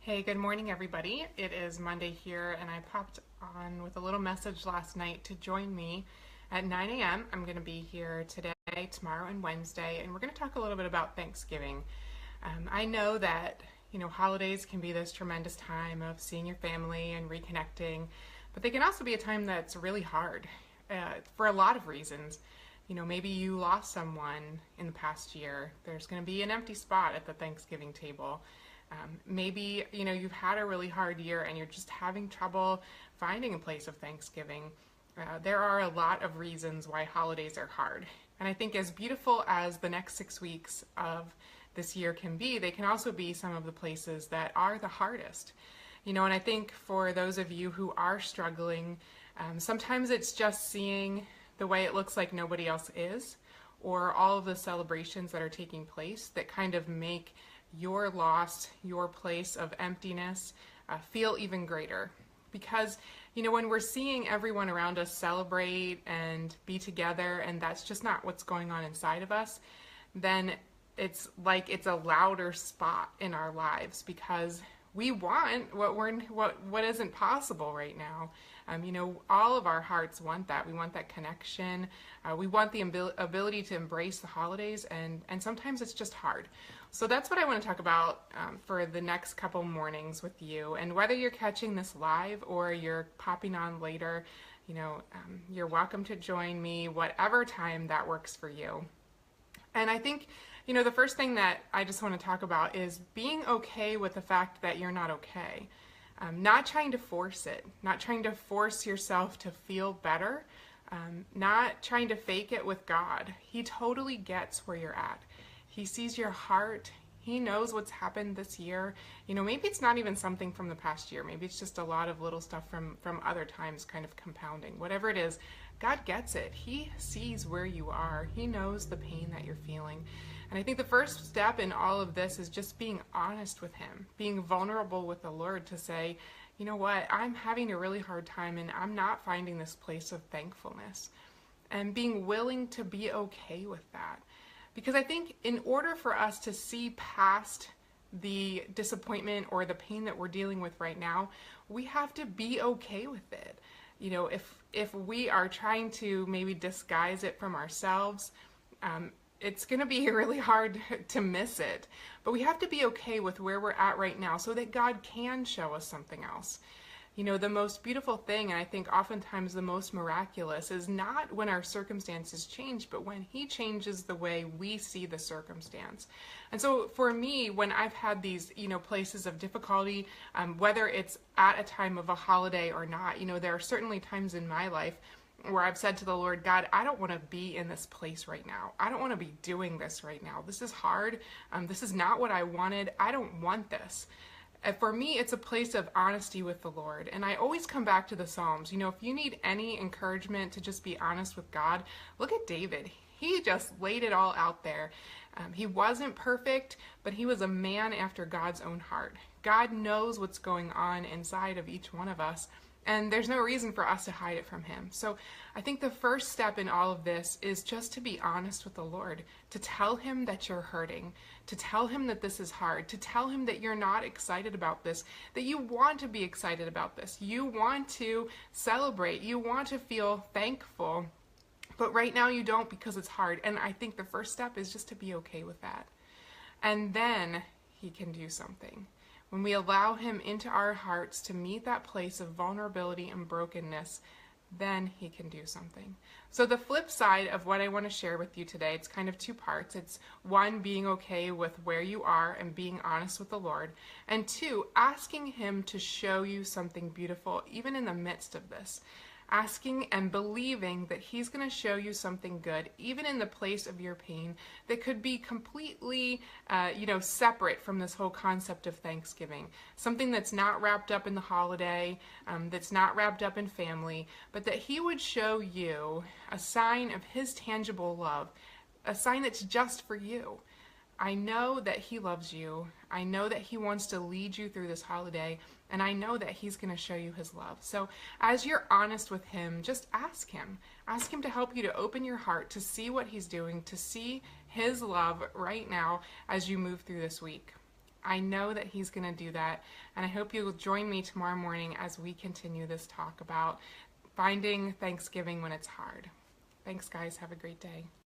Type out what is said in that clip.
Hey, good morning, everybody. It is Monday here, and I popped on with a little message last night to join me at 9 a.m. I'm going to be here today, tomorrow, and Wednesday, and we're going to talk a little bit about Thanksgiving. I know that, holidays can be this tremendous time of seeing your family and reconnecting, but they can also be a time that's really hard for a lot of reasons. Maybe you lost someone in the past year. There's going to be an empty spot at the Thanksgiving table. Maybe, you've had a really hard year and you're just having trouble finding a place of Thanksgiving. There are a lot of reasons why holidays are hard. And I think as beautiful as the next 6 weeks of this year can be, they can also be some of the places that are the hardest. And I think for those of you who are struggling, sometimes it's just seeing the way it looks like nobody else is, or all of the celebrations that are taking place that kind of make your loss, your place of emptiness, feel even greater. Because, when we're seeing everyone around us celebrate and be together, and that's just not what's going on inside of us, then it's like it's a louder spot in our lives because we want what isn't possible right now. All of our hearts want that. We want that connection. We want the ability to embrace the holidays, and sometimes it's just hard. So that's what I want to talk about for the next couple mornings with you. And whether you're catching this live or you're popping on later, you're welcome to join me, whatever time that works for you. And I think, the first thing that I just want to talk about is being okay with the fact that you're not okay. Not trying to force it, not trying to force yourself to feel better, not trying to fake it with God. He totally gets where you're at. He sees your heart. He knows what's happened this year. Maybe it's not even something from the past year. Maybe it's just a lot of little stuff from other times kind of compounding. Whatever it is, God gets it. He sees where you are. He knows the pain that you're feeling. And I think the first step in all of this is just being honest with Him, being vulnerable with the Lord to say, you know what, I'm having a really hard time and I'm not finding this place of thankfulness. And being willing to be okay with that. Because I think in order for us to see past the disappointment or the pain that we're dealing with right now, we have to be okay with it. If we are trying to maybe disguise it from ourselves, it's going to be really hard to miss it. But we have to be okay with where we're at right now so that God can show us something else. The most beautiful thing, and I think oftentimes the most miraculous, is not when our circumstances change, but when He changes the way we see the circumstance. And so for me, when I've had these, places of difficulty, whether it's at a time of a holiday or not, there are certainly times in my life where I've said to the Lord, God, I don't want to be in this place right now. I don't want to be doing this right now. This is hard. This is not what I wanted. I don't want this. For me, it's a place of honesty with the Lord. And I always come back to the Psalms. If you need any encouragement to just be honest with God, look at David. He just laid it all out there. He wasn't perfect, but he was a man after God's own heart. God knows what's going on inside of each one of us. And there's no reason for us to hide it from Him. So I think the first step in all of this is just to be honest with the Lord, to tell Him that you're hurting, to tell Him that this is hard, to tell Him that you're not excited about this, that you want to be excited about this. You want to celebrate. You want to feel thankful. But right now you don't because it's hard. And I think the first step is just to be okay with that. And then He can do something. When we allow Him into our hearts to meet that place of vulnerability and brokenness, then He can do something. So the flip side of what I want to share with you today, it's kind of two parts. It's one, being okay with where you are and being honest with the Lord. And two, asking Him to show you something beautiful, even in the midst of this. Asking and believing that He's going to show you something good, even in the place of your pain, that could be completely, separate from this whole concept of Thanksgiving. Something that's not wrapped up in the holiday, that's not wrapped up in family, but that He would show you a sign of His tangible love, a sign that's just for you. I know that He loves you. I know that He wants to lead you through this holiday, and I know that He's going to show you His love. So as you're honest with Him, just ask Him. Ask Him to help you to open your heart, to see what He's doing, to see His love right now as you move through this week. I know that He's going to do that, and I hope you'll join me tomorrow morning as we continue this talk about finding Thanksgiving when it's hard. Thanks, guys. Have a great day.